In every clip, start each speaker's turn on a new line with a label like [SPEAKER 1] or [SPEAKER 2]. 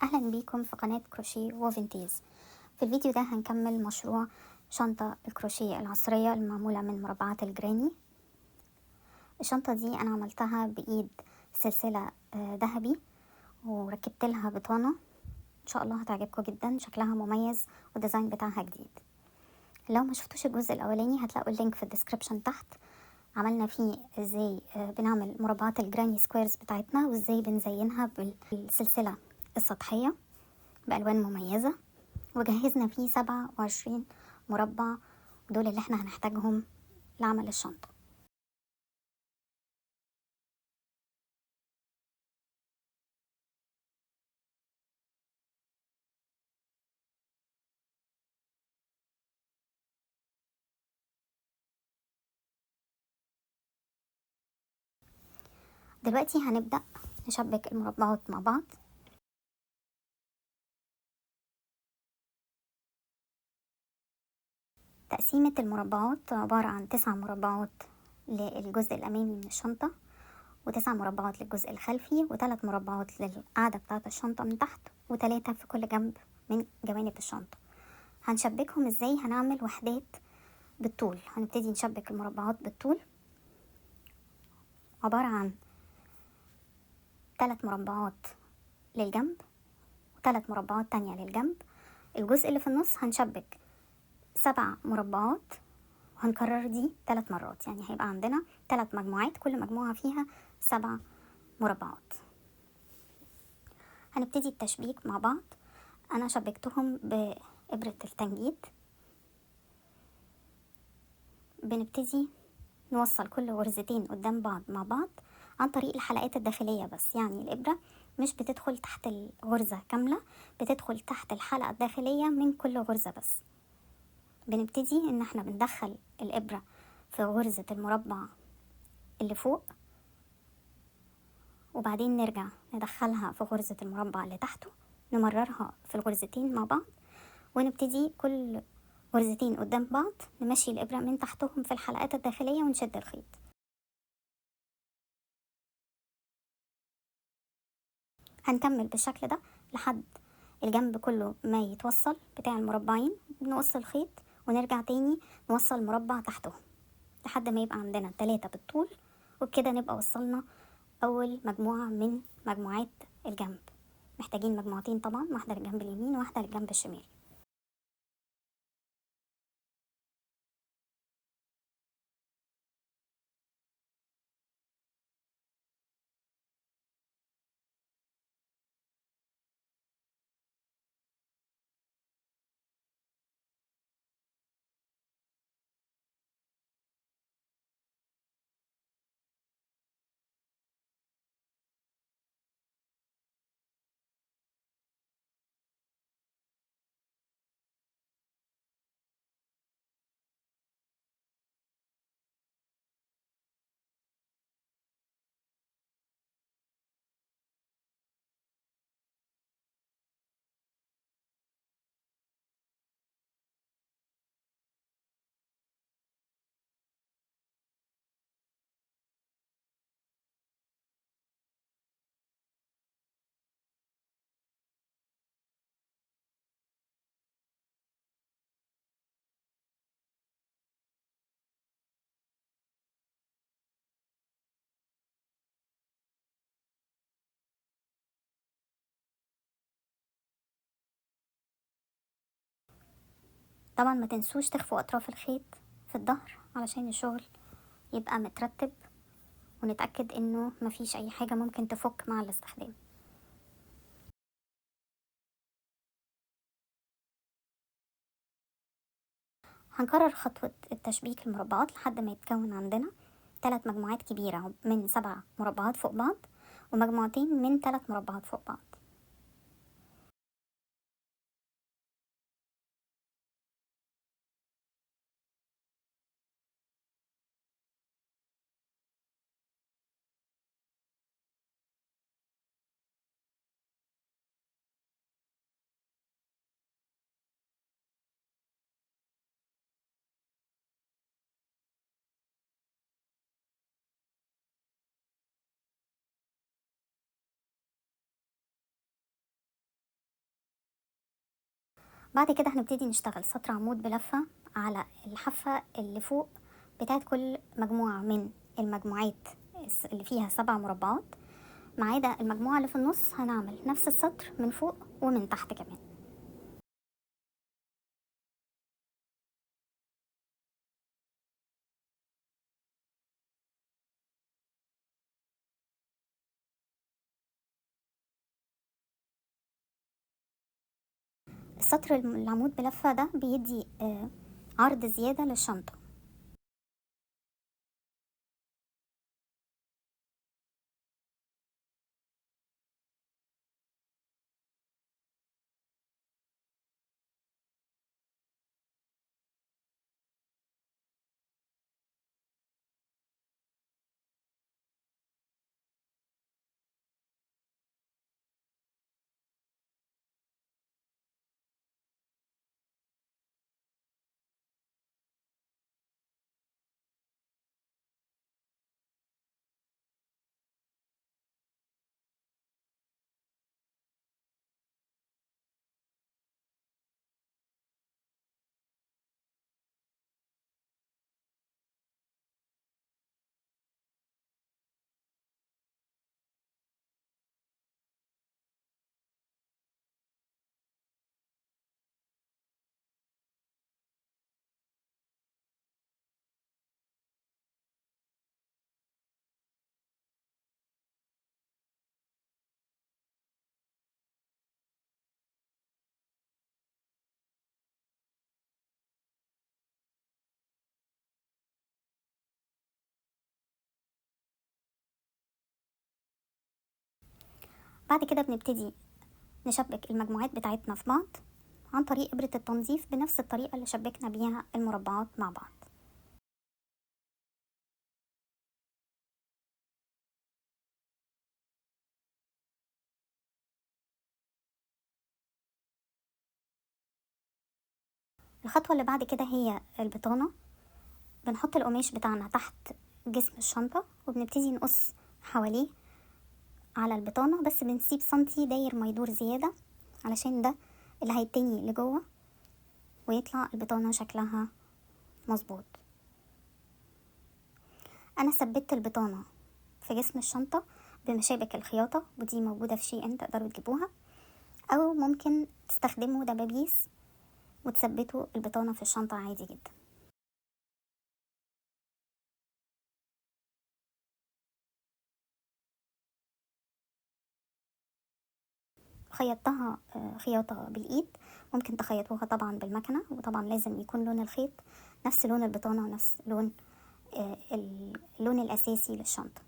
[SPEAKER 1] أهلا بيكم في قناة كروشيه وفينتيز. في الفيديو ده هنكمل مشروع شنطة الكروشيه العصرية المعمولة من مربعات الجراني. الشنطة دي أنا عملتها بإيد سلسلة ذهبي وركبت لها بطانة. إن شاء الله هتعجبكم جدا، شكلها مميز والديزاين بتاعها جديد. لو ما شفتوش الجزء الأولاني هتلاقوا اللينك في الديسكريبشن تحت. عملنا فيه ازاي بنعمل مربعات الجراني سكويرز بتاعتنا وازاي بنزينها بالسلسلة السطحية بألوان مميزة، وجهزنا فيه 27 مربع دول اللي احنا هنحتاجهم لعمل الشنطة. دلوقتي هنبدأ نشبك المربعات مع بعض. تقسيمة المربعات عبارة عن 9 مربعات للجزء الأمامي من الشنطة، و9 مربعات للجزء الخلفي، و3 مربعات للقاعدة بتاعة الشنطة من تحت، و3 في كل جنب من جوانب الشنطة. هنشبكهم ازاي؟ هنعمل وحدات بالطول. هنبتدي نشبك المربعات بالطول، عبارة عن 3 مربعات للجنب و3 مربعات تانية للجنب. الجزء اللي في النص هنشبك 7 مربعات، وهنكرر دي 3 مرات، يعني هيبقى عندنا 3 مجموعات كل مجموعة فيها 7 مربعات. هنبتدي التشبيك مع بعض. انا شبكتهم بإبرة التنجيد. بنبتدي نوصل كل غرزتين قدام بعض مع بعض عن طريق الحلقات الداخلية بس، يعني الإبرة مش بتدخل تحت الغرزة كاملة، بتدخل تحت الحلقة الداخلية من كل غرزة بس. بنبتدي ان احنا بندخل الإبرة في غرزة المربع اللي فوق، وبعدين نرجع ندخلها في غرزة المربع اللي تحته، نمررها في الغرزتين مع بعض، ونبتدي كل غرزتين قدام بعض نمشي الإبرة من تحتهم في الحلقات الداخلية ونشد الخيط. هنكمل بالشكل ده لحد الجنب كله ما يتوصل بتاع المربعين. بنوصل خيط ونرجع تاني نوصل مربع تحتهم لحد ما يبقى عندنا 3 بالطول، وبكده نبقى وصلنا أول مجموعة من مجموعات الجنب. محتاجين مجموعتين طبعا، واحدة للجنب اليمين وواحدة للجنب الشمال. طبعا ما تنسوش تخفوا أطراف الخيط في الظهر علشان الشغل يبقى مترتب، ونتأكد انه مفيش اي حاجة ممكن تفك مع الاستخدام. هنكرر خطوة التشبيك المربعات لحد ما يتكون عندنا 3 مجموعات كبيرة من 7 مربعات فوق بعض، ومجموعتين من 3 مربعات فوق بعض. بعد كده هنبتدي نشتغل سطر عمود بلفة على الحافة اللي فوق بتاعت كل مجموعة من المجموعات اللي فيها 7 مربعات، ما عدا المجموعة اللي في النص هنعمل نفس السطر من فوق ومن تحت كمان. السطر العمود بلفة ده بيدي عرض زيادة للشنطة. بعد كده بنبتدي نشبك المجموعات بتاعتنا في بعض عن طريق إبرة التنظيف بنفس الطريقة اللي شبكنا بيها المربعات مع بعض. الخطوة اللي بعد كده هي البطانة. بنحط القماش بتاعنا تحت جسم الشنطة وبنبتدي نقص حواليه على البطانة، بس بنسيب سنتي داير ما يدور زيادة علشان ده اللي هيتني لجوه ويطلع البطانة شكلها مظبوط. انا ثبت البطانة في جسم الشنطة بمشابك الخياطة، ودي موجودة في شيء ان تقدروا تجيبوها، او ممكن تستخدموا دبابيس وتثبتوا البطانة في الشنطة عادي جدا. خيطتها خياطة بالايد، ممكن تخيطوها طبعا بالمكنة، وطبعا لازم يكون لون الخيط نفس لون البطانة ونفس لون اللون الاساسي للشنطة.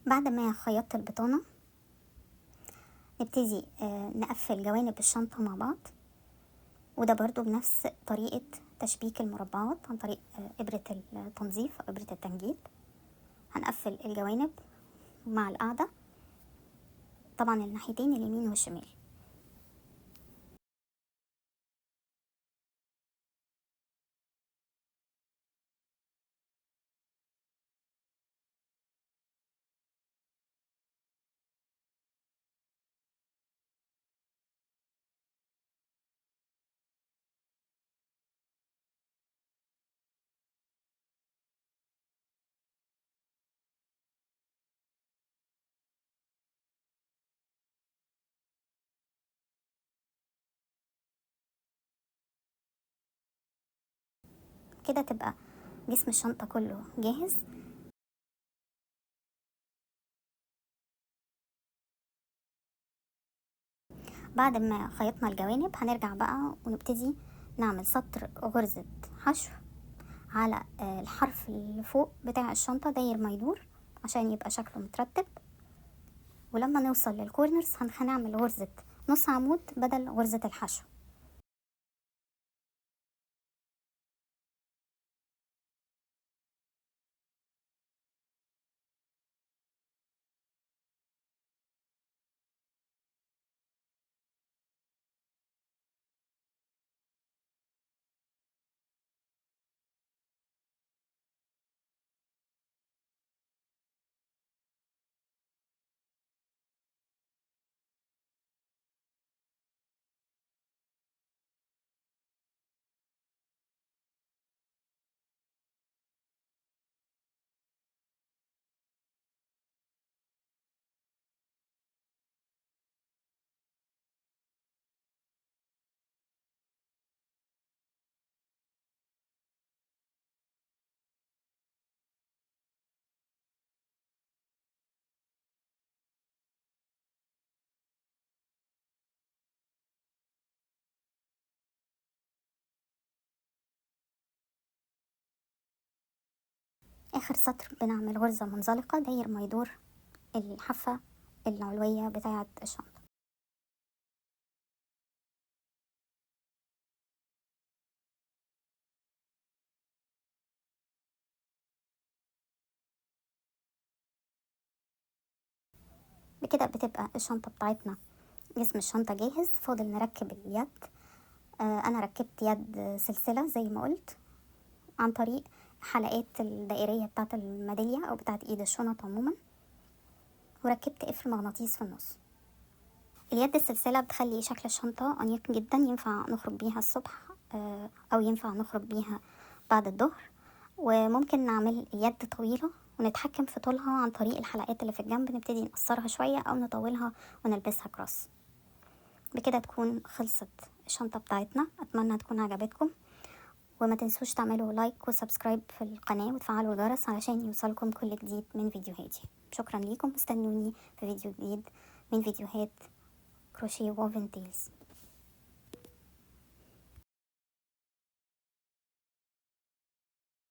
[SPEAKER 1] بعد ما خيطت البطانة نبتدي نقفل جوانب الشنطة مع بعض، وده برضو بنفس طريقة تشبيك المربعات عن طريق إبرة التنظيف أو إبرة التنجيد. هنقفل الجوانب مع القاعدة، طبعا الناحيتين اليمين والشمال. كده تبقى جسم الشنطة كله جاهز. بعد ما خيطنا الجوانب هنرجع بقى ونبتدي نعمل سطر غرزة حشو على الحرف اللي فوق بتاع الشنطة داير ما يدور عشان يبقى شكله مترتب. ولما نوصل للكورنرز هنعمل غرزة نص عمود بدل غرزة الحشو. آخر سطر بنعمل غرزة منزلقة داير ما يدور الحافة العلوية بتاعة الشنطة. بكده بتبقى الشنطة بتاعتنا، جسم الشنطة جاهز. فاضل نركب اليد. أنا ركبت يد سلسلة زي ما قلت عن طريق حلقات الدائرية بتاعة الميدالية أو بتاعة إيد الشنط عموما، وركبت قفل مغناطيس في النص. اليد السلسلة بتخلي شكل الشنطة أنيق جدا، ينفع نخرج بيها الصبح أو ينفع نخرج بيها بعد الظهر. وممكن نعمل يد طويلة ونتحكم في طولها عن طريق الحلقات اللي في الجنب، نبتدي نقصرها شوية أو نطولها ونلبسها كروس. بكده تكون خلصت الشنطة بتاعتنا. أتمنى تكون عجبتكم، وما تنسوش تعملوا لايك وسبسكرايب في القناة وتفعلوا الجرس علشان يوصلكم كل جديد من فيديوهاتي. شكرا ليكم، استنوني في فيديو جديد من فيديوهات كروشيه ووفن تيلز.